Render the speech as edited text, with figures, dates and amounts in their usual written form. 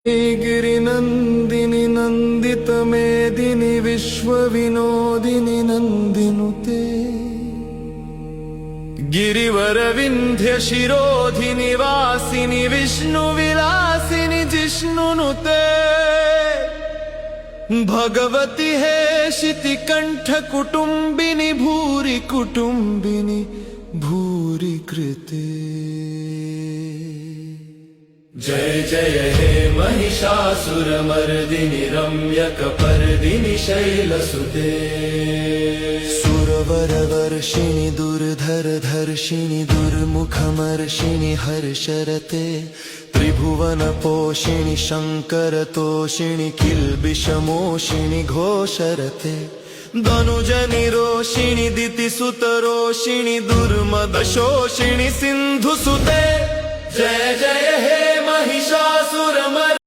गिरिनन्दिनि नन्दितमेदिनि विश्वविनोदिनि नन्दिनुते गिरिवरविन्ध्यशिरोधिनि वासिनि विष्णुविलासिनि जिष्णुनुते भगवति हेशितिकण्ठकुटुम्बिनि भूरि कुटुम्बिनि भूरि कृते। जय जय हे महिषासुरमर्दिनि रम्यकपर्दिनि शैलसुते सुरवरवर्षिणि दुर्धरधर्षिणि दुर्मुखमर्षिणि हर्षरते त्रिभुवनपोषिणि शङ्करतोषिणि किल्बिषमोषिणि घोषरते धनुजनिरोषिणि दितिसुतरोषिणि दुर्मदशोषिणि सिन्धुसुते। जय जय हे महिषासुरमर्दिनि